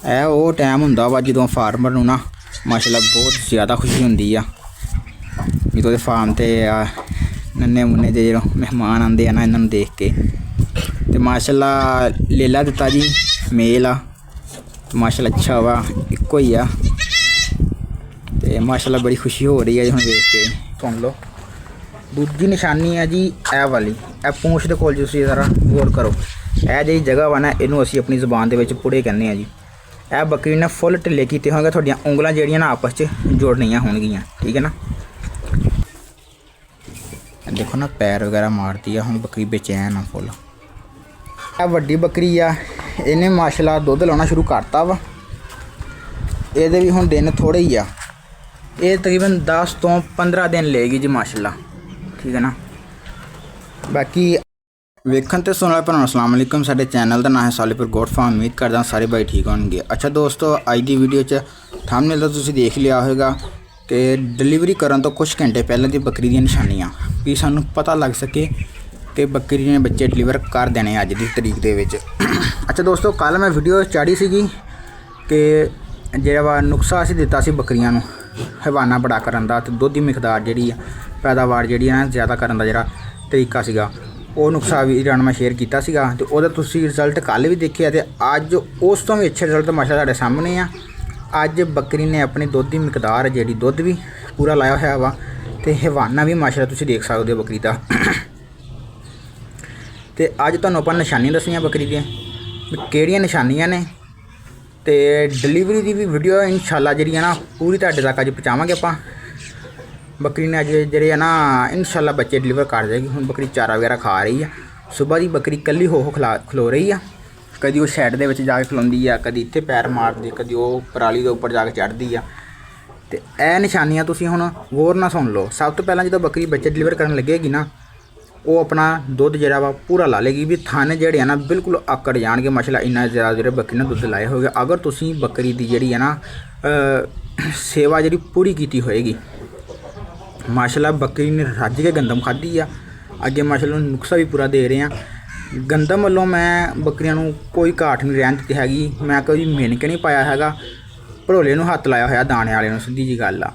ਇਹ ਉਹ ਟਾਈਮ ਹੁੰਦਾ ਵਾ ਜਦੋਂ ਫਾਰਮਰ ਨੂੰ ਨਾ ਮਾਸ਼ਾਅੱਲਾ ਬਹੁਤ ਜ਼ਿਆਦਾ ਖੁਸ਼ੀ ਹੁੰਦੀ ਆ ਜਦੋਂ ਫਾਰਮ 'ਤੇ ਨੰਨੇ ਮੁੰਨੇ ਦੇ ਜਦੋਂ ਮਹਿਮਾਨ ਆਉਂਦੇ ਆ ਨਾ ਇਹਨਾਂ ਨੂੰ ਦੇਖ ਕੇ। ਤੇ ਮਾਸ਼ਾਅੱਲਾ ਲੇਲਾ ਦਿੱਤਾ ਜੀ ਮੇਲ ਆ, ਮਾਸ਼ਾਅੱਲਾ ਅੱਛਾ ਵਾ, ਇੱਕੋ ਹੀ ਆ। ਤੇ ਮਾਸ਼ਾਅੱਲਾ ਬੜੀ ਖੁਸ਼ੀ ਹੋ ਰਹੀ ਹੈ ਜੀ ਹੁਣ ਵੇਖ ਕੇ। ਸੁਣ ਲਓ ਦੂਜੀ ਨਿਸ਼ਾਨੀ ਹੈ ਜੀ ਇਹ ਵਾਲੀ, ਇਹ ਪੂੰਛ ਦੇ ਕੋਲ ਤੁਸੀਂ ਜ਼ਰਾ ਗੌਰ ਕਰੋ। ਇਹ ਜਿਹੜੀ ਜਗ੍ਹਾ ਵਾ ਨਾ ਇਹਨੂੰ ਅਸੀਂ ਆਪਣੀ ਜ਼ੁਬਾਨ ਦੇ ਵਿੱਚ ਪੁੜੇ ਕਹਿੰਦੇ ਆ ਜੀ। ਇਹ ਬੱਕਰੀ ਨੇ ਫੁੱਲ ਢਿੱਲੇ ਕੀਤੇ ਹੋਣਗੇ, ਤੁਹਾਡੀਆਂ ਉਂਗਲਾਂ ਜਿਹੜੀਆਂ ਨਾ ਆਪਸ 'ਚ ਜੋੜਨੀਆਂ ਹੋਣਗੀਆਂ, ਠੀਕ ਹੈ ਨਾ। ਦੇਖੋ ਨਾ ਪੈਰ ਵਗੈਰਾ ਮਾਰਦੀ ਆ, ਹੁਣ ਬੱਕਰੀ ਬੇਚੈਨ ਆ ਫੁੱਲ। ਇਹ ਵੱਡੀ ਬੱਕਰੀ ਆ, ਇਹਨੇ ਮਾਸ਼ਾਅੱਲਾ ਦੁੱਧ ਲਾਉਣਾ ਸ਼ੁਰੂ ਕਰਤਾ ਵਾ। ਇਹਦੇ ਵੀ ਹੁਣ ਦਿਨ ਥੋੜ੍ਹੇ ਹੀ ਆ, ਇਹ ਤਕਰੀਬਨ 10 ਤੋਂ 15 ਦਿਨ ਲਏਗੀ ਜੀ ਮਾਸ਼ਾਅੱਲਾ, ਠੀਕ ਹੈ ਨਾ। ਬਾਕੀ ਵੇਖਣ ਤੇ ਸੁਣਨ ਵਾਲੇ ਭਰਾਵਾਂ ਨੂੰ ਅਸਲਾਮ ਅਲੈਕੁਮ। ਸਾਡੇ ਚੈਨਲ ਦਾ ਨਾਮ ਹੈ ਸਾਲਿਪੁਰ ਗੋਟ ਫਾਰਮ। ਉਮੀਦ ਕਰਦਾ ਸਾਰੇ ਭਾਈ ਠੀਕ ਹੋਣਗੇ। ਅੱਛਾ ਦੋਸਤੋ, ਅੱਜ ਦੀ ਵੀਡੀਓ 'ਚ ਥੰਬਨੇਲ ਤਾਂ ਤੁਸੀਂ ਦੇਖ ਲਿਆ ਹੋਵੇਗਾ ਕਿ ਡਿਲੀਵਰੀ ਕਰਨ ਤੋਂ ਕੁਝ ਘੰਟੇ ਪਹਿਲਾਂ ਦੀ ਬੱਕਰੀ ਦੀਆਂ ਨਿਸ਼ਾਨੀਆਂ, ਵੀ ਸਾਨੂੰ ਪਤਾ ਲੱਗ ਸਕੇ ਕਿ ਬੱਕਰੀ ਨੇ ਬੱਚੇ ਡਿਲੀਵਰ ਕਰ ਦੇਣੇ ਅੱਜ ਦੀ ਤਰੀਕ ਦੇ ਵਿੱਚ। ਅੱਛਾ ਦੋਸਤੋ, ਕੱਲ੍ਹ ਮੈਂ ਵੀਡੀਓ ਚਾੜੀ ਸੀਗੀ ਕਿ ਜਿਹੜਾ ਵਾ ਨੁਕਸਾ ਅਸੀਂ ਦਿੱਤਾ ਸੀ ਬੱਕਰੀਆਂ ਨੂੰ ਹਵਾਨਾ ਬੜਾ ਕਰਨ ਦਾ, ਤੇ ਦੁੱਧ ਦੀ ਮਿਕਦਾਰ ਜਿਹੜੀ ਆ, ਪੈਦਾਵਾਰ ਜਿਹੜੀ ਆ ਜ਼ਿਆਦਾ ਕਰਨ ਦਾ ਜਿਹੜਾ ਤਰੀਕਾ ਸੀਗਾ, ਉਹ ਨੁਕਸਾ ਵੀ ਨਾਲ ਮੈਂ ਸ਼ੇਅਰ ਕੀਤਾ ਸੀਗਾ। ਤੇ ਉਹਦਾ ਤੁਸੀਂ ਰਿਜ਼ਲਟ ਕੱਲ੍ਹ ਵੀ ਦੇਖਿਆ ਤੇ ਅੱਜ ਉਸ ਤੋਂ ਵੀ ਅੱਛੇ ਰਿਜ਼ਲਟ ਮਾਸ਼ਾਅੱਲਾ ਤੁਹਾਡੇ ਸਾਹਮਣੇ ਆ। ਅੱਜ ਬੱਕਰੀ ਨੇ ਆਪਣੀ ਦੁੱਧ ਦੀ ਮਿਕਦਾਰ ਜਿਹੜੀ ਦੁੱਧ ਵੀ ਪੂਰਾ ਲਾਇਆ ਹੋਇਆ ਵਾ, ਤੇ ਹਵਾਨਾ ਵੀ ਮਾਸ਼ਾਅੱਲਾ ਤੁਸੀਂ ਦੇਖ ਸਕਦੇ ਹੋ ਬੱਕਰੀ ਦਾ। ਤੇ ਅੱਜ ਤੁਹਾਨੂੰ ਆਪਾਂ ਨਿਸ਼ਾਨੀਆਂ ਦੱਸੀਆਂ ਬੱਕਰੀ ਦੀਆਂ ਕਿਹੜੀਆਂ ਨਿਸ਼ਾਨੀਆਂ ਨੇ, ਤੇ ਡਿਲੀਵਰੀ ਦੀ ਵੀ ਵੀਡੀਓ ਇਨਸ਼ਾਅੱਲਾ ਜਿਹੜੀ ਆ ਨਾ ਪੂਰੀ ਤੁਹਾਡੇ ਤੱਕ ਅੱਜ ਪਹੁੰਚਾਵਾਂਗੇ ਆਪਾਂ। ਬੱਕਰੀ ਨੇ ਅੱਜ ਜਿਹੜੇ ਆ ਨਾ ਇਨਸ਼ਾਅੱਲਾ ਬੱਚੇ ਡਿਲੀਵਰ ਕਰ ਜਾਏਗੀ। ਹੁਣ ਬੱਕਰੀ ਚਾਰਾ ਵਗੈਰਾ ਖਾ ਰਹੀ ਆ। ਸਵੇਰ ਦੀ ਬੱਕਰੀ ਇਕੱਲੀ ਹੋ ਖਲੋ ਰਹੀ ਆ, ਕਦੀ ਉਹ ਸ਼ੈਡ ਦੇ ਵਿੱਚ ਜਾ ਕੇ ਖਲੋਂਦੀ ਆ, ਕਦੀ ਇੱਥੇ ਪੈਰ ਮਾਰਦੀ, ਕਦੀ ਉਹ ਪਰਾਲੀ ਦੇ ਉੱਪਰ ਜਾ ਕੇ ਚੜ੍ਹਦੀ ਆ। ਤੇ ਇਹ ਨਿਸ਼ਾਨੀਆਂ ਤੁਸੀਂ ਹੁਣ ਗੌਰ ਨਾਲ ਸੁਣ ਲਓ। ਸਭ ਤੋਂ ਪਹਿਲਾਂ ਜਦੋਂ ਬੱਕਰੀ ਬੱਚੇ ਡਿਲੀਵਰ ਕਰਨ ਲੱਗੇਗੀ ਨਾ, ਉਹ ਆਪਣਾ ਦੁੱਧ ਜਿਹੜਾ ਵਾ ਪੂਰਾ ਲਾ ਲੇਗੀ, ਵੀ ਥਣ ਜਿਹੜੇ ਆ ਨਾ ਬਿਲਕੁਲ ਆਕੜ ਜਾਣਗੇ ਮਾਸ਼ਾਅੱਲਾ। ਇੰਨਾ ਜ਼ਿਆਦਾ ਜਿਹੜੇ ਬੱਕਰੀ ਨੇ ਦੁੱਧ ਲਾਏ ਹੋਗੇ। ਅਗਰ ਤੁਸੀਂ ਬੱਕਰੀ ਦੀ ਜਿਹੜੀ ਆ ਨਾ ਸੇਵਾ ਜਿਹੜੀ ਪੂਰੀ ਕੀਤੀ ਹੋਏਗੀ, ਮਾਸ਼ਾਅੱਲਾ ਬੱਕਰੀ ਨੇ ਰੱਜ ਕੇ ਗੰਦਮ ਖਾਧੀ ਆ। ਅੱਗੇ ਮਾਸ਼ਾਅੱਲਾ ਨੁਕਸਾ ਵੀ ਪੂਰਾ ਦੇ ਰਹੇ ਆ। ਗੰਦਮ ਵੱਲੋਂ ਮੈਂ ਬੱਕਰੀਆਂ ਨੂੰ ਕੋਈ ਘਾਟ ਨਹੀਂ ਰਹਿਣ ਦਿੱਤੀ ਹੈਗੀ। ਮੈਂ ਕੋਈ ਮਿਣ ਕੇ ਨਹੀਂ ਪਾਇਆ ਹੈਗਾ, ਭੜੋਲੇ ਨੂੰ ਹੱਥ ਲਾਇਆ ਹੋਇਆ ਦਾਣੇ ਵਾਲੇ ਨੂੰ, ਸਿੱਧੀ ਜੀ ਗੱਲ ਆ।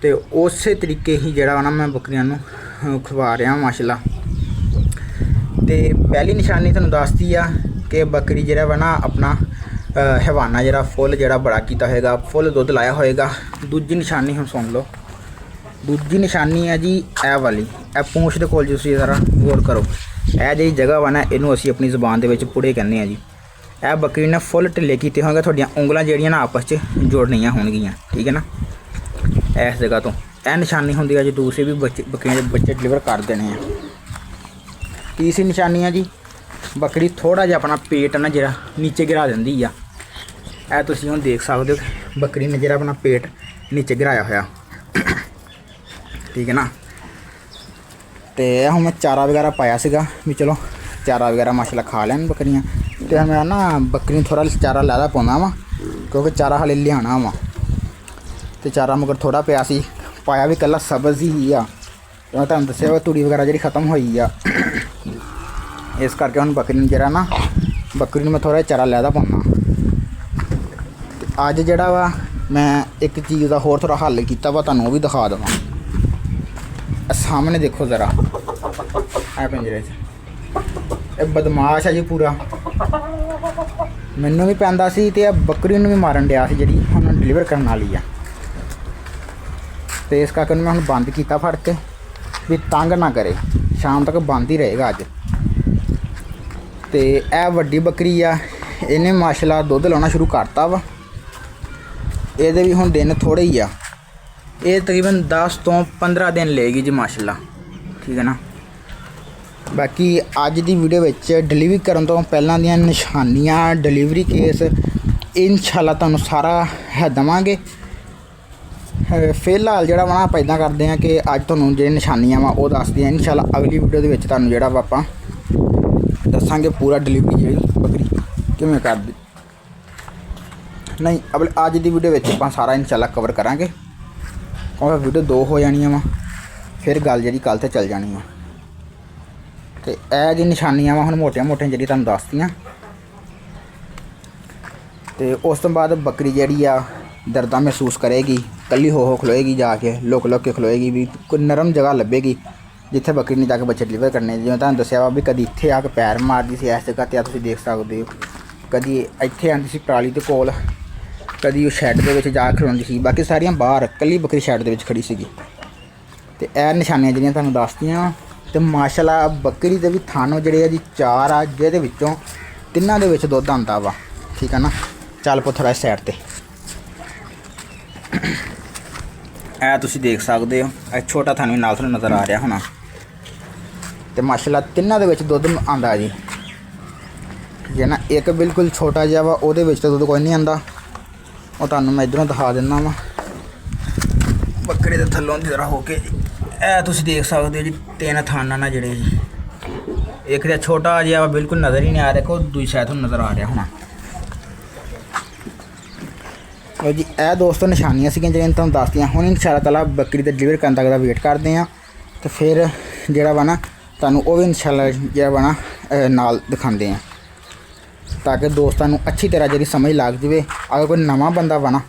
ਤੇ ਉਸੇ ਤਰੀਕੇ ਹੀ ਜਿਹੜਾ ਵਾ ਨਾ ਮੈਂ ਬੱਕਰੀਆਂ ਨੂੰ ਖਵਾ ਰਿਹਾ ਮਾਸ਼ਾਅੱਲਾ। ਤੇ ਪਹਿਲੀ ਨਿਸ਼ਾਨੀ ਤੁਹਾਨੂੰ ਦੱਸਦੀ ਆ ਕਿ ਬੱਕਰੀ ਜਿਹੜਾ ਵਾ ਨਾ ਆਪਣਾ ਹਵਾਨਾ ਜਿਹੜਾ ਫੁੱਲ ਜਿਹੜਾ ਬੜਾ ਕੀਤਾ ਹੋਏਗਾ, ਫੁੱਲ ਦੁੱਧ ਲਾਇਆ ਹੋਏਗਾ। ਦੂਜੀ ਨਿਸ਼ਾਨੀ ਹੁਣ ਸੁਣ ਲਓ। ਦੂਜੀ ਨਿਸ਼ਾਨੀ ਹੈ ਜੀ ਇਹ ਵਾਲੀ, ਇਹ ਪੂੰਛ ਦੇ ਕੋਲ ਤੁਸੀਂ ਜ਼ਰਾ ਗੌਰ ਕਰੋ। ਇਹ ਜਿਹੜੀ ਜਗ੍ਹਾ ਵਾ ਨਾ ਇਹਨੂੰ ਅਸੀਂ ਆਪਣੀ ਜ਼ੁਬਾਨ ਦੇ ਵਿੱਚ ਪੁੜੇ ਕਹਿੰਦੇ ਆ ਜੀ। ਇਹ ਬੱਕਰੀ ਨੇ ਫੁੱਲ ਢਿੱਲੇ ਕੀਤੇ ਹੋਣਗੇ, ਤੁਹਾਡੀਆਂ ਉਂਗਲਾਂ ਜਿਹੜੀਆਂ ਨਾ ਆਪਸ 'ਚ ਜੋੜਨੀਆਂ ਹੋਣਗੀਆਂ, ਠੀਕ ਹੈ ਨਾ। ਇਸ ਜਗ੍ਹਾ ਤੋਂ ਇਹ ਨਿਸ਼ਾਨੀ ਹੁੰਦੀ ਹੈ ਜੀ। ਦੂਸਰੇ ਵੀ ਬੱਕਰੀਆਂ ਦੇ ਬੱਚੇ ਡਿਲੀਵਰ ਕਰ ਦੇਣੇ ਆ। ਤੀਸਰੀ ਨਿਸ਼ਾਨੀ ਹੈ ਜੀ, ਬੱਕਰੀ ਥੋੜ੍ਹਾ ਜਿਹਾ ਆਪਣਾ ਪੇਟ ਨਾ ਜਿਹੜਾ ਨੀਚੇ ਗਿਰਾ ਦਿੰਦੀ ਆ। ਇਹ ਤੁਸੀਂ ਹੁਣ ਦੇਖ ਸਕਦੇ ਹੋ ਬੱਕਰੀ ਨੇ ਜਿਹੜਾ ਆਪਣਾ ਪੇਟ ਨੀਚੇ ਗਿਰਾਇਆ ਹੋਇਆ, ਠੀਕ ਹੈ ਨਾ। ਤੇ ਹੁਣ ਮੈਂ ਚਾਰਾ ਵਗੈਰਾ ਪਾਇਆ ਸੀਗਾ ਵੀ ਚਲੋ ਚਾਰਾ ਵਗੈਰਾ ਮਾਸ਼ਾਅੱਲਾ ਖਾ ਲੈਣ ਬੱਕਰੀਆਂ। ਤੇ ਮੈਂ ਨਾ ਬੱਕਰੀ ਨੂੰ ਥੋੜ੍ਹਾ ਚਾਰਾ ਲੈਦਾ ਪਾਉਂਦਾ ਵਾ, ਕਿਉਂਕਿ ਚਾਰਾ ਹਾਲੇ ਲਿਆਉਣਾ ਵਾ। ਤੇ ਚਾਰਾ ਮਗਰ ਥੋੜ੍ਹਾ ਪਿਆ ਸੀ, ਪਾਇਆ ਵੀ ਇਕੱਲਾ ਸਬਜ਼ ਹੀ ਆ। ਮੈਂ ਤੁਹਾਨੂੰ ਦੱਸਿਆ ਵਾ ਤੂੜੀ ਵਗੈਰਾ ਜਿਹੜੀ ਖ਼ਤਮ ਹੋਈ ਆ, ਇਸ ਕਰਕੇ ਹੁਣ ਬੱਕਰੀ ਨੂੰ ਜਿਹੜਾ ਨਾ ਬੱਕਰੀ ਨੂੰ ਮੈਂ ਥੋੜ੍ਹਾ ਚਾਰਾ ਲੈਦਾ ਪਾਉਂਦਾ। ਅੱਜ ਜਿਹੜਾ ਵਾ ਮੈਂ ਇੱਕ ਚੀਜ਼ ਦਾ ਹੋਰ ਥੋੜ੍ਹਾ ਹੱਲ ਕੀਤਾ ਵਾ, ਤੁਹਾਨੂੰ ਉਹ ਵੀ ਦਿਖਾ ਦੇਵਾਂ। ਸਾਹਮਣੇ ਦੇਖੋ ਜ਼ਰਾ, ਇਹ ਪਿੰਜਰੇ 'ਚ ਇਹ ਬਦਮਾਸ਼ ਹੈ ਜੀ ਪੂਰਾ। ਮੈਨੂੰ ਵੀ ਪੈਂਦਾ ਸੀ ਤੇ ਇਹ ਬੱਕਰੀ ਨੂੰ ਵੀ ਮਾਰਨ ਡਿਆ ਸੀ ਜਿਹੜੀ ਹੁਣ ਡਿਲੀਵਰ ਕਰਨ ਵਾਲੀ ਆ। ਤੇ ਇਸ ਕਰਕੇ ਮੈਂ ਹੁਣ ਬੰਦ ਕੀਤਾ ਫੜ ਕੇ, ਵੀ ਤੰਗ ਨਾ ਕਰੇ। ਸ਼ਾਮ ਤੱਕ ਬੰਦ ਹੀ ਰਹੇਗਾ ਅੱਜ। ਤੇ ਇਹ ਵੱਡੀ ਬੱਕਰੀ ਆ, ਇਹਨੇ ਮਾਸ਼ਾਅੱਲਾ ਦੁੱਧ ਲਾਉਣਾ ਸ਼ੁਰੂ ਕਰਤਾ ਵਾ। ਇਹਦੇ ਵੀ ਹੁਣ ਦਿਨ ਥੋੜ੍ਹੇ ਹੀ ਆ, ਇਹ ਤਕਰੀਬਨ 10 ਤੋਂ 15 ਦਿਨ ਲਏਗੀ ਜੀ ਮਾਸ਼ਾਅੱਲਾ, ਠੀਕ ਹੈ ਨਾ। ਬਾਕੀ ਅੱਜ ਦੀ ਵੀਡੀਓ ਵਿੱਚ ਡਿਲੀਵਰੀ ਕਰਨ ਤੋਂ ਪਹਿਲਾਂ ਦੀਆਂ ਨਿਸ਼ਾਨੀਆਂ, ਡਿਲੀਵਰੀ ਕੇਸ ਇਨਸ਼ਾਅੱਲਾ ਤੁਹਾਨੂੰ ਸਾਰਾ ਹੈ ਦੇਵਾਂਗੇ। ਫਿਲਹਾਲ ਜਿਹੜਾ ਵਾ ਆਪਾਂ ਇੱਦਾਂ ਕਰਦੇ ਹਾਂ ਕਿ ਅੱਜ ਤੁਹਾਨੂੰ ਜਿਹੜੇ ਨਿਸ਼ਾਨੀਆਂ ਵਾ ਉਹ ਦੱਸਦੇ ਹਾਂ। ਇਨਸ਼ਾਅੱਲਾ ਅਗਲੀ ਵੀਡੀਓ ਦੇ ਵਿੱਚ ਤੁਹਾਨੂੰ ਜਿਹੜਾ ਵਾ ਆਪਾਂ ਦੱਸਾਂਗੇ ਪੂਰਾ ਡਿਲੀਵਰੀ ਜਿਹੜੀ ਬੱਕਰੀ ਕਿਵੇਂ ਕਰਦੀ। ਨਹੀਂ ਅੱਜ ਦੀ ਵੀਡੀਓ ਵਿੱਚ ਆਪਾਂ ਸਾਰਾ ਇਨਸ਼ਾਅੱਲਾ ਕਵਰ ਕਰਾਂਗੇ, ਕਿਉਂਕਿ ਵੀਡੀਓ 2 ਹੋ ਜਾਣੀਆਂ ਵਾ, ਫਿਰ ਗੱਲ ਜਿਹੜੀ ਕੱਲ੍ਹ 'ਤੇ ਚੱਲ ਜਾਣੀ ਆ। ਤੇ ਇਹ ਜੀ ਨਿਸ਼ਾਨੀਆਂ ਵਾ ਹੁਣ ਮੋਟੀਆਂ ਜਿਹੜੀ ਤੁਹਾਨੂੰ ਦੱਸਤੀਆਂ। ਤੇ ਉਸ ਤੋਂ ਬਾਅਦ ਬੱਕਰੀ ਜਿਹੜੀ ਆ ਦਰਦਾਂ ਮਹਿਸੂਸ ਕਰੇਗੀ, ਕੱਲੀ ਹੋ ਖਲੋਏਗੀ, ਜਾ ਕੇ ਲੁਕ ਕੇ ਖਲੋਏਗੀ, ਵੀ ਕੋਈ ਨਰਮ ਜਗ੍ਹਾ ਲੱਭੇਗੀ ਜਿੱਥੇ ਬੱਕਰੀ ਨੇ ਜਾ ਕੇ ਬੱਚੇ ਡਿਲੀਵਰ ਕਰਨੇ। ਜਿਵੇਂ ਤੁਹਾਨੂੰ ਦੱਸਿਆ ਵਾ ਵੀ ਕਦੀ ਇੱਥੇ ਆ ਕੇ ਪੈਰ ਮਾਰਦੀ ਸੀ ਇਸ ਜਗ੍ਹਾ 'ਤੇ, ਆ ਤੁਸੀਂ ਦੇਖ ਸਕਦੇ ਹੋ, ਕਦੀ ਇੱਥੇ ਆਉਂਦੀ ਸੀ ਟਰਾਲੀ ਦੇ ਕੋਲ, ਕਦੀ ਉਹ ਸ਼ੈੱਡ ਦੇ ਵਿੱਚ ਜਾ ਕੇ ਖਲੋਂਦੀ ਸੀ, ਬਾਕੀ ਸਾਰੀਆਂ ਬਾਹਰ, ਕੱਲੀ ਬੱਕਰੀ ਸ਼ੈੱਡ ਦੇ ਵਿੱਚ ਖੜੀ ਸੀਗੀ। ਤੇ ਇਹ ਨਿਸ਼ਾਨੀਆਂ ਜਿਹੜੀਆਂ ਤੁਹਾਨੂੰ ਦੱਸਤੀਆਂ। ਤੇ ਮਾਸ਼ਾਅੱਲਾ ਬੱਕਰੀ ਦੇ ਵੀ ਥਣ ਜਿਹੜੇ ਆ ਜੀ 4 ਆ, ਜਿਹਦੇ ਵਿੱਚੋਂ 3 ਦੇ ਵਿੱਚ ਦੁੱਧ ਆਉਂਦਾ ਵਾ। ਠੀਕ ਆ ਨਾ, ਚੱਲ ਪੋ ਥੋੜ੍ਹਾ ਸਾਈਡ 'ਤੇ। ਇਹ ਤੁਸੀਂ ਦੇਖ ਸਕਦੇ ਹੋ, ਇਹ ਛੋਟਾ ਥਣ ਵੀ ਨਾਲ ਤੁਹਾਨੂੰ ਨਜ਼ਰ ਆ ਰਿਹਾ ਹੋਣਾ। ਤੇ ਮਾਸ਼ਾਅੱਲਾ 3 ਦੇ ਵਿੱਚ ਦੁੱਧ ਆਉਂਦਾ ਜੀ। ਜੇ ਨਾ ਇੱਕ ਬਿਲਕੁਲ ਛੋਟਾ ਜਿਹਾ ਵਾ, ਉਹਦੇ ਵਿੱਚ ਤਾਂ ਦੁੱਧ ਕੋਈ ਨਹੀਂ ਆਉਂਦਾ। ਉਹ ਤੁਹਾਨੂੰ ਮੈਂ ਇੱਧਰੋਂ ਦਿਖਾ ਦਿੰਦਾ ਵਾ ਬੱਕਰੇ ਦੇ ਥੱਲੋਂ ਦੀ ਜ਼ਰਾ ਹੋ ਕੇ ਜੀ। ਇਹ ਤੁਸੀਂ ਦੇਖ ਸਕਦੇ ਹੋ ਜੀ 3 ਥਾਨਾਂ ਨਾਲ ਜਿਹੜੇ ਜੀ, ਇੱਕ ਤਾਂ ਛੋਟਾ ਜਿਹਾ ਵਾ, ਬਿਲਕੁਲ ਨਜ਼ਰ ਹੀ ਨਹੀਂ ਆ ਰਿਹਾ, ਕੋ ਦੂਜੀ ਸਾਈਡ ਤੋਂ ਨਜ਼ਰ ਆ ਰਿਹਾ ਹੋਣਾ। ਲਓ ਜੀ, ਇਹ ਦੋਸਤੋ ਨਿਸ਼ਾਨੀਆਂ ਸੀਗੀਆਂ ਜਿਹੜੀਆਂ ਤੁਹਾਨੂੰ ਦੱਸਤੀਆਂ। ਹੁਣ ਇਨਸ਼ਾ ਅੱਲਾਹ ਤਾਲਾ ਬੱਕਰੀ ਦੇ ਡਿਲੀਵਰ ਕਰਨ ਤੱਕ ਦਾ ਵੇਟ ਕਰਦੇ ਹਾਂ, ਤੇ ਫਿਰ ਜਿਹੜਾ ਵਾ ਨਾ ਤੁਹਾਨੂੰ ਉਹ ਵੀ ਇਨਸ਼ਾ ਅੱਲਾਹ ਜਿਹੜਾ ਵਾ ਨਾ ਨਾਲ ਦਿਖਾਉਂਦੇ ਹਾਂ, ਤਾਂ ਕਿ ਦੋਸਤਾਂ ਨੂੰ ਅੱਛੀ ਤਰ੍ਹਾਂ ਜਿਹੜੀ ਸਮਝ ਲੱਗ ਜਾਵੇ। ਅਗਰ ਕੋਈ ਨਵਾਂ ਬੰਦਾ ਵਾ ਨਾ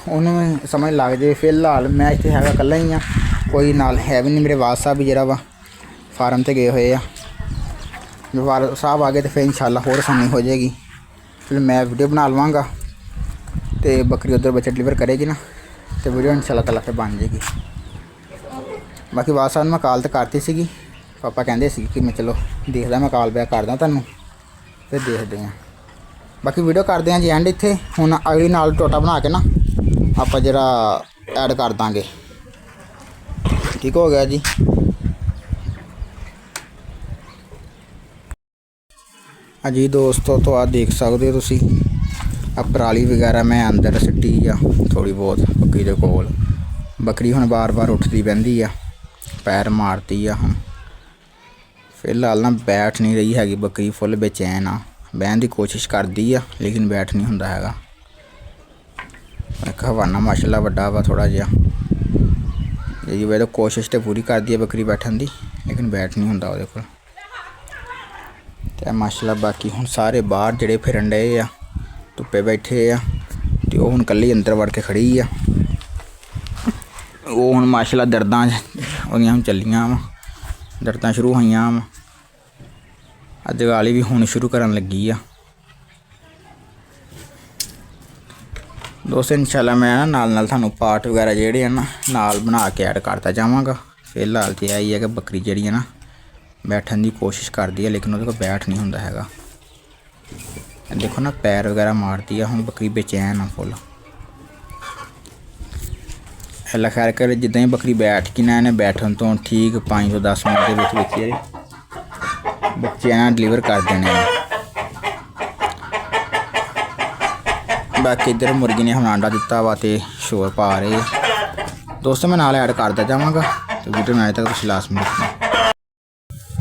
ਉਹਨੂੰ ਵੀ ਸਮਝ ਲੱਗ ਜਾਵੇ। ਫਿਲਹਾਲ ਮੈਂ ਇੱਥੇ ਹੈਗਾ ਇਕੱਲਾ ਹੀ ਹਾਂ, ਕੋਈ ਨਾਲ ਹੈ ਵੀ ਨਹੀਂ। ਮੇਰੇ ਵਾਲ ਸਾਹਿਬ ਵੀ ਜਿਹੜਾ ਵਾ ਫਾਰਮ 'ਤੇ ਗਏ ਹੋਏ ਆ। ਜੇ ਵਾਲ ਸਾਹਿਬ ਆ ਗਏ ਤਾਂ ਫਿਰ ਇਨਸ਼ਾ ਅੱਲਾਹ ਹੋਰ ਆਸਾਨੀ ਹੋ ਜਾਏਗੀ। ਫਿਰ ਮੈਂ ਵੀਡੀਓ ਬਣਾ ਲਵਾਂਗਾ ਤੇ ਬੱਕਰੀ ਉੱਧਰ ਬੱਚਾ ਡਿਲੀਵਰ ਕਰੇਗੀ ਨਾ, ਤੇ ਵੀਡੀਓ ਇਨਸ਼ਾ ਅੱਲਾਹ ਤਾਲਾ ਫਿਰ ਬਣ ਜਾਏਗੀ। ਬਾਕੀ ਵਾਲ ਸਾਹਿਬ ਨੂੰ ਮੈਂ ਕਾਲ ਤਾਂ ਕਰਤੀ ਸੀਗੀ, ਪਾਪਾ ਕਹਿੰਦੇ ਸੀ ਕਿ ਮੈਂ ਚਲੋ ਦੇਖਦਾ, ਮੈਂ ਕਾਲ ਬੈਕ ਕਰਦਾ ਤੁਹਾਨੂੰ, ਫਿਰ ਦੇਖਦੇ ਹਾਂ। ਬਾਕੀ ਵੀਡੀਓ ਕਰਦੇ ਹਾਂ ਜੀ ਐਂਡ ਇੱਥੇ। ਹੁਣ ਅਗਲੀ ਨਾਲ ਟੋਟਾ ਬਣਾ ਕੇ ਨਾ ਆਪਾਂ ਜਿਹੜਾ ਐਡ ਕਰ ਦਾਂਗੇ। ਠੀਕ ਹੋ ਗਿਆ ਜੀ। ਹਾਂਜੀ ਦੋਸਤੋ, ਤੋਂ ਆ ਦੇਖ ਸਕਦੇ ਹੋ ਤੁਸੀਂ, ਆ ਪਰਾਲੀ ਵਗੈਰਾ ਮੈਂ ਅੰਦਰ ਸਿੱਟੀ ਆ ਥੋੜ੍ਹੀ ਬਹੁਤ ਬੱਕਰੀ ਦੇ ਕੋਲ। ਬੱਕਰੀ ਹੁਣ ਬਾਰ-ਬਾਰ ਉੱਠਦੀ ਬਹਿੰਦੀ ਆ, ਪੈਰ ਮਾਰਦੀ ਆ। ਹੁਣ ਫਿਲਹਾਲ ਨਾ ਬੈਠ ਨਹੀਂ ਰਹੀ ਹੈਗੀ ਬੱਕਰੀ, ਫੁੱਲ ਬੇਚੈਨ ਆ, ਬਹਿਣ ਦੀ ਕੋਸ਼ਿਸ਼ ਕਰਦੀ ਆ ਲੇਕਿਨ ਬੈਠ ਨਹੀਂ ਹੁੰਦਾ ਹੈਗਾ। ਹਵਾਨਾ ਮਾਸ਼ਾਅੱਲਾ ਵੱਡਾ ਵਾ ਥੋੜ੍ਹਾ ਜਿਹਾ, ਜੀ ਵੇ ਤਾਂ ਕੋਸ਼ਿਸ਼ ਤਾਂ ਪੂਰੀ ਕਰਦੀ ਹੈ ਬੱਕਰੀ ਬੈਠਣ ਦੀ, ਲੇਕਿਨ ਬੈਠ ਨਹੀਂ ਹੁੰਦਾ ਉਹਦੇ ਕੋਲ। ਤੇ ਮਾਸ਼ਾਅੱਲਾ ਬਾਕੀ ਹੁਣ ਸਾਰੇ ਬਾਹਰ ਜਿਹੜੇ ਫਿਰਨ ਡਏ ਆ, ਧੁੱਪੇ ਬੈਠੇ ਆ, ਤੇ ਉਹ ਹੁਣ ਇਕੱਲੀ ਅੰਦਰ ਵੜ ਕੇ ਖੜੀ ਆ। ਉਹ ਹੁਣ ਮਾਸ਼ਾਅੱਲਾ ਦਰਦਾਂ ਉਹਦੀਆਂ ਹੁਣ ਚੱਲੀਆਂ ਵਾ, ਦਰਦਾਂ ਸ਼ੁਰੂ ਹੋਈਆਂ ਵਾ। ਅੱਜ ਵਾਲੀ ਵੀ ਹੁਣ ਸ਼ੁਰੂ ਕਰਨ ਲੱਗੀ ਆ। ਦੋਸਤੋ ਇਨਸ਼ਾ ਅੱਲਾਹ ਮੈਂ ਨਾਲ ਤੁਹਾਨੂੰ ਪਾਰਟ ਵਗੈਰਾ ਜਿਹੜੇ ਆ ਨਾ ਨਾਲ ਬਣਾ ਕੇ ਐਡ ਕਰਦਾ ਜਾਵਾਂਗਾ। ਫਿਲਹਾਲ ਤਾਂ ਇਹ ਹੀ ਹੈ ਕਿ ਬੱਕਰੀ ਜਿਹੜੀ ਹੈ ਨਾ ਬੈਠਣ ਦੀ ਕੋਸ਼ਿਸ਼ ਕਰਦੀ ਹੈ, ਲੇਕਿਨ ਉਹਦੇ ਕੋਲ ਬੈਠ ਨਹੀਂ ਹੁੰਦਾ ਹੈਗਾ। ਦੇਖੋ ਨਾ ਪੈਰ ਵਗੈਰਾ ਮਾਰਦੀ ਆ। ਹੁਣ ਬੱਕਰੀ ਬੇਚੈਨ ਆ ਫੁੱਲ। ਅੱਲਾ ਖੈਰ ਕਰੇ, ਜਿੱਦਾਂ ਹੀ ਬੱਕਰੀ ਬੈਠ ਕੇ ਨਾ ਇਹਨੇ ਬੈਠਣ ਤੋਂ ਠੀਕ 5 ਤੋਂ 10 ਮਿੰਟ ਦੇ ਵਿੱਚ ਇਹਦੇ ਬੱਚੇ ਨਾਲ ਡਿਲੀਵਰ ਕਰ ਦੇਣੇ ਆ। ਬਾਕੀ ਇੱਧਰ ਮੁਰਗੀ ਨੇ ਹੁਣ ਆਂਡਾ ਦਿੱਤਾ ਵਾ ਤੇ ਸ਼ੋਰ ਪਾ ਰਹੇ ਆ। ਦੋਸਤੋ ਮੈਂ ਨਾਲ ਐਡ ਕਰਦਾ ਜਾਵਾਂਗਾ, ਤੇ ਵੀਡੀਓ ਨਾਲ ਤੱਕ ਤੁਸੀਂ ਲਾਸਟ ਮਿੰਟ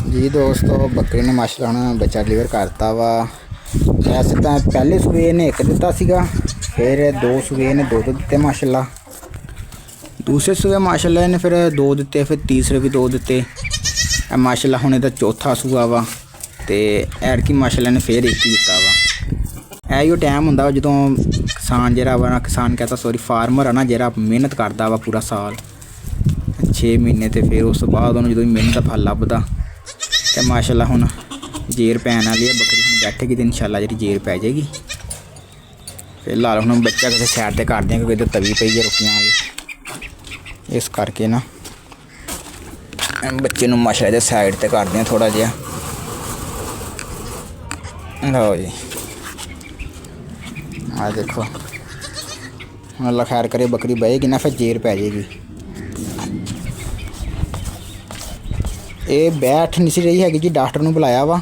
ਜੀ। ਦੋਸਤੋ ਬੱਕਰੀ ਨੇ ਮਾਸ਼ਾਅੱਲਾ ਹੁਣ ਬੱਚਾ ਡਿਲੀਵਰ ਕਰਤਾ ਵਾ। ਵੈਸੇ ਤਾਂ ਪਹਿਲੇ ਸੂਏ ਨੇ 1 ਦਿੱਤਾ ਸੀਗਾ, ਫਿਰ 2 ਸੂਏ ਨੇ 2 ਦਿੱਤੇ ਮਾਸ਼ਾਅੱਲਾ। ਦੂਸਰੇ ਸੂਏ ਮਾਸ਼ਾਅੱਲਾ ਇਹਨੇ ਫਿਰ 2 ਦਿੱਤੇ, ਫਿਰ ਤੀਸਰੇ ਵੀ 2 ਦਿੱਤੇ ਮਾਸ਼ਾਅੱਲਾ। ਹੁਣ ਇਹਦਾ ਚੌਥਾ ਸੂਆ ਵਾ, ਤੇ ਐਤਕੀ ਮਾਸ਼ਾਅੱਲਾ ਨੇ ਫਿਰ 1 ਹੀ ਦਿੱਤਾ ਵਾ। ਇਹੋ ਟਾਈਮ ਹੁੰਦਾ ਵਾ ਜਦੋਂ ਕਿਸਾਨ ਜਿਹੜਾ ਵਾ ਨਾ, ਕਿਸਾਨ ਕਹਤਾ ਸੋਰੀ ਫਾਰਮਰ ਆ ਨਾ, ਜਿਹੜਾ ਮਿਹਨਤ ਕਰਦਾ ਵਾ ਪੂਰਾ ਸਾਲ 6 ਮਹੀਨੇ, ਤੇ ਫਿਰ ਉਸ ਤੋਂ ਬਾਅਦ ਉਹਨੂੰ ਜਦੋਂ ਮਿਹਨਤ ਦਾ ਫਲ ਲੱਭਦਾ। ਤੇ ਮਾਸ਼ਾਅੱਲਾ ਹੁਣ ਜੇਰ ਪੈਣ ਵਾਲੀ ਹੈ ਬੱਕਰੀ, ਹੁਣ ਬੈਠੇਗੀ ਤੇ ਇਨਸ਼ਾਅੱਲਾ ਜਿਹੜੀ ਜੇਰ ਪੈ ਜਾਏਗੀ। ਫਿਲਹਾਲ ਹੁਣ ਬੱਚਾ ਕਿਸੇ ਸਾਈਡ 'ਤੇ ਕਰਦੇ ਹਾਂ, ਕਿਉਂਕਿ ਇੱਧਰ ਤਵੀ ਪਈ ਹੈ ਰੋਟੀਆਂ ਵਾਲੀ, ਇਸ ਕਰਕੇ ਨਾ ਬੱਚੇ ਨੂੰ ਮਾਸ਼ਾਅੱਲਾ ਦੇ ਸਾਈਡ 'ਤੇ ਕਰਦੇ ਹਾਂ ਥੋੜ੍ਹਾ ਜਿਹਾ। ਲਓ ਜੀ, ਆ ਦੇਖੋ ਹੁਣ ਅੱਲਾ ਖੈਰ ਕਰੇ ਬੱਕਰੀ ਬਹੇਗੀ ਨਾ, ਫਿਰ ਜੇਰ ਪੈ ਜਾਏਗੀ। ਇਹ ਬੈਠ ਨਹੀਂ ਸੀ ਰਹੀ ਹੈਗੀ ਜੀ, ਡਾਕਟਰ ਨੂੰ ਬੁਲਾਇਆ ਵਾ,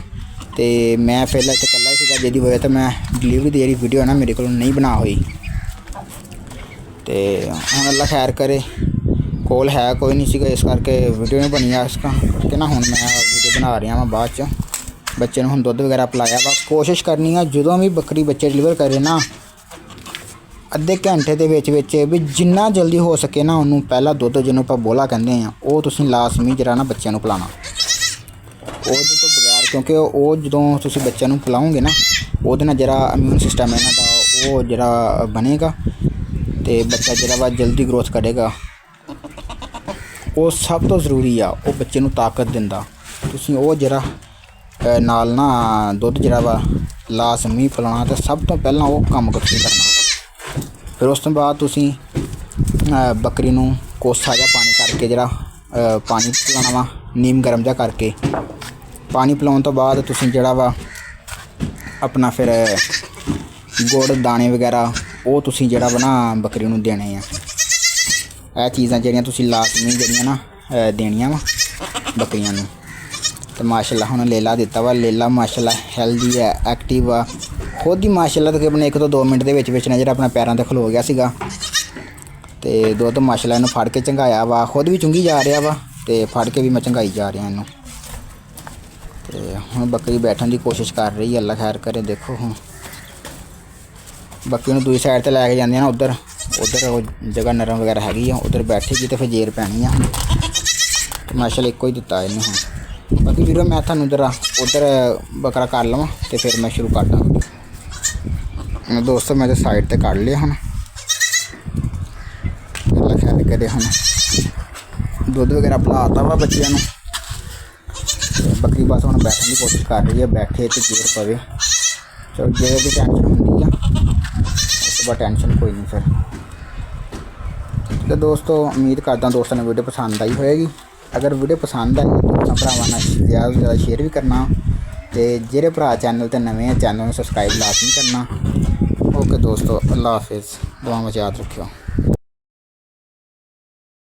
ਤੇ ਮੈਂ ਪਹਿਲਾਂ ਇੱਥੇ ਇਕੱਲਾ ਹੀ ਸੀਗਾ, ਜਿਹਦੀ ਵਜ੍ਹਾ ਤੋਂ ਮੈਂ ਡਿਲੀਵਰੀ ਦੀ ਜਿਹੜੀ ਵੀਡੀਓ ਹੈ ਨਾ ਮੇਰੇ ਕੋਲ ਨਹੀਂ ਬਣਾ ਹੋਈ। ਤੇ ਹੁਣ ਅੱਲਾ ਖੈਰ ਕਰੇ ਕੋਲ ਹੈ ਕੋਈ ਨਹੀਂ ਸੀਗਾ, ਇਸ ਕਰਕੇ ਵੀਡੀਓ ਨਹੀਂ ਬਣੀ ਆ। ਇਸ ਕਰਕੇ ਨਾ ਹੁਣ ਮੈਂ ਵੀਡੀਓ ਬਣਾ ਰਿਹਾ ਵਾਂ ਬਾਅਦ 'ਚ। ਬੱਚੇ ਨੂੰ ਹੁਣ ਦੁੱਧ ਵਗੈਰਾ ਪਿਲਾਇਆ ਵਾ। ਕੋਸ਼ਿਸ਼ ਕਰਨੀ ਆ ਜਦੋਂ ਵੀ ਬੱਕਰੀ ਬੱਚੇ ਡਿਲੀਵਰ ਕਰੇ ਨਾ, ਅੱਧੇ ਘੰਟੇ ਦੇ ਵਿੱਚ ਵੀ ਜਿੰਨਾ ਜਲਦੀ ਹੋ ਸਕੇ ਨਾ ਉਹਨੂੰ ਪਹਿਲਾਂ ਦੁੱਧ, ਜਿਹਨੂੰ ਆਪਾਂ ਬੋਲਾ ਕਹਿੰਦੇ ਆ, ਉਹ ਤੁਸੀਂ ਲਾਜ਼ਮੀ ਜਿਹੜਾ ਨਾ ਬੱਚਿਆਂ ਨੂੰ ਪਿਲਾਉਣਾ। ਉਹਦੇ ਤੋਂ ਬਗੈਰ, ਕਿਉਂਕਿ ਉਹ ਜਦੋਂ ਤੁਸੀਂ ਬੱਚਿਆਂ ਨੂੰ ਪਿਲਾਓਗੇ ਨਾ, ਉਹਦੇ ਨਾਲ ਜਿਹੜਾ ਇਮਿਊਨ ਸਿਸਟਮ ਇਹਨਾਂ ਦਾ ਉਹ ਜਿਹੜਾ ਬਣੇਗਾ ਤੇ ਬੱਚਾ ਜਿਹੜਾ ਵਾ ਜਲਦੀ ਗਰੋਥ ਕਰੇਗਾ। ਉਹ ਸਭ ਤੋਂ ਜ਼ਰੂਰੀ ਆ, ਉਹ ਬੱਚੇ ਨੂੰ ਤਾਕਤ ਦਿੰਦਾ। ਤੁਸੀਂ ਉਹ ਜਿਹੜਾ ਨਾਲ ਨਾ ਦੁੱਧ ਜਿਹੜਾ ਵਾ ਲਾਜ਼ਮੀ ਪਿਲਾਉਣਾ, ਤੇ ਸਭ ਤੋਂ ਪਹਿਲਾਂ ਉਹ ਕੰਮ ਤੁਸੀਂ ਕਰਨਾ। ਫਿਰ ਉਸ ਤੋਂ ਬਾਅਦ ਤੁਸੀਂ ਬੱਕਰੀ ਨੂੰ ਕੋਸਾ ਜਿਹਾ ਪਾਣੀ ਕਰਕੇ ਜਿਹੜਾ ਪਾਣੀ ਪਿਲਾਉਣਾ ਵਾ, ਨੀਮ ਗਰਮ ਜਿਹਾ ਕਰਕੇ। ਪਾਣੀ ਪਿਲਾਉਣ ਤੋਂ ਬਾਅਦ ਤੁਸੀਂ ਜਿਹੜਾ ਵਾ ਆਪਣਾ ਫਿਰ ਗੁੜ ਦਾਣੇ ਵਗੈਰਾ ਉਹ ਤੁਸੀਂ ਜਿਹੜਾ ਵਾ ਨਾ ਬੱਕਰੀ ਨੂੰ ਦੇਣੇ ਆ। ਇਹ ਚੀਜ਼ਾਂ ਜਿਹੜੀਆਂ ਤੁਸੀਂ ਲਾਜ਼ਮੀ ਜਿਹੜੀਆਂ ਨਾ ਦੇਣੀਆਂ ਵਾ ਬੱਕਰੀਆਂ ਨੂੰ। ਤੇ ਮਾਸ਼ਾਅੱਲਾ ਹੁਣ ਲੇਲਾ ਦਿੱਤਾ ਵਾ। ਲੇਲਾ ਮਾਸ਼ਾਅੱਲਾ ਹੈਲਦੀ ਹੈ, ਐਕਟਿਵ ਆ ਖੁਦ ਹੀ ਮਾਸ਼ਾਅੱਲਾ। ਤਕਰੀਬਨ 1 ਤੋਂ 2 ਮਿੰਟ ਦੇ ਵਿੱਚ ਨਾ ਜਿਹੜਾ ਆਪਣਾ ਪੈਰਾਂ 'ਤੇ ਖਲੋ ਗਿਆ ਸੀਗਾ। ਤੇ ਦੁੱਧ ਮਾਸ਼ਾਅੱਲਾ ਇਹਨੂੰ ਫੜ ਕੇ ਚੰਗਾਇਆ ਵਾ, ਖੁਦ ਵੀ ਚੁੰਗੀ ਜਾ ਰਿਹਾ ਵਾ ਤੇ ਫੜ ਕੇ ਵੀ ਮੈਂ ਚੰਗਾਈ ਜਾ ਰਿਹਾ ਇਹਨੂੰ। ਤੇ ਹੁਣ ਬੱਕਰੀ ਬੈਠਣ ਦੀ ਕੋਸ਼ਿਸ਼ ਕਰ ਰਹੀ ਹੈ, ਅੱਲਾ ਖੈਰ ਕਰੇ। ਦੇਖੋ ਹੁਣ ਬੱਕਰੀ ਨੂੰ ਦੂਜੀ ਸਾਈਡ 'ਤੇ ਲੈ ਕੇ ਜਾਂਦੇ ਆ ਨਾ, ਉੱਧਰ ਉਹ ਜਗ੍ਹਾ ਨਰਮ ਵਗੈਰਾ ਹੈਗੀ ਆ, ਉੱਧਰ ਬੈਠੇਗੀ ਤੇ ਫਿਰ ਜੇਰ ਪੈਣੀ ਆ। ਮਾਸ਼ਾਅੱਲਾ ਇੱਕੋ ਹੀ ਦਿੱਤਾ ਇਹਨੂੰ ਹੁਣ। ਬਾਕੀ ਵੀਰੋ ਮੈਂ ਤੁਹਾਨੂੰ ਜਰਾ ਉੱਧਰ ਬੱਕਰਾ ਕਰ ਲਵਾਂ ਤੇ ਫਿਰ ਮੈਂ ਸ਼ੁਰੂ ਕਰਦਾ। ਦੋਸਤੋ ਮੈਂ ਤਾਂ ਸਾਈਡ 'ਤੇ ਕੱਢ ਲਿਆ ਹੁਣ। ਅੱਲਾ ਖੈਰ ਕਰੇ। ਹੁਣ ਦੁੱਧ ਵਗੈਰਾ ਪਿਲਾਤਾ ਵਾ ਬੱਚਿਆਂ ਨੂੰ। ਬੱਕਰੀ ਬਸ ਹੁਣ ਬੈਠਣ ਦੀ ਕੋਸ਼ਿਸ਼ ਕਰ ਰਹੀ ਹੈ, ਬੈਠੇ ਤੇ ਜੇਰ ਪਵੇ। ਚਲੋ ਜੇਰ ਦੀ ਟੈਨਸ਼ਨ ਹੁੰਦੀ ਆ, ਉਸ ਤੋਂ ਬਾਅਦ ਟੈਨਸ਼ਨ ਕੋਈ ਨਹੀਂ ਫਿਰ। ਤੇ ਦੋਸਤੋ ਉਮੀਦ ਕਰਦਾ ਦੋਸਤਾਂ ਨੂੰ ਵੀਡੀਓ ਪਸੰਦ ਆਈ ਹੋਏਗੀ। ਅਗਰ ਵੀਡੀਓ ਪਸੰਦ ਆਈ ਤਾਂ ਭਰਾਵਾਂ ਨਾਲ ਜ਼ਿਆਦਾ ਤੋਂ ਜ਼ਿਆਦਾ ਸ਼ੇਅਰ ਵੀ ਕਰਨਾ, ਤੇ ਜਿਹੜੇ ਭਰਾ ਚੈਨਲ 'ਤੇ ਨਵੇਂ ਆ ਚੈਨਲ ਨੂੰ ਸਬਸਕ੍ਰਾਈਬ ਲਾਜ਼ਮੀ ਕਰਨਾ। ਓਕੇ ਦੋਸਤੋ, ਅੱਲਾ ਹਾਫਿਜ਼, ਦੁਆਵਾਂ 'ਚ ਯਾਦ ਰੱਖਿਓ।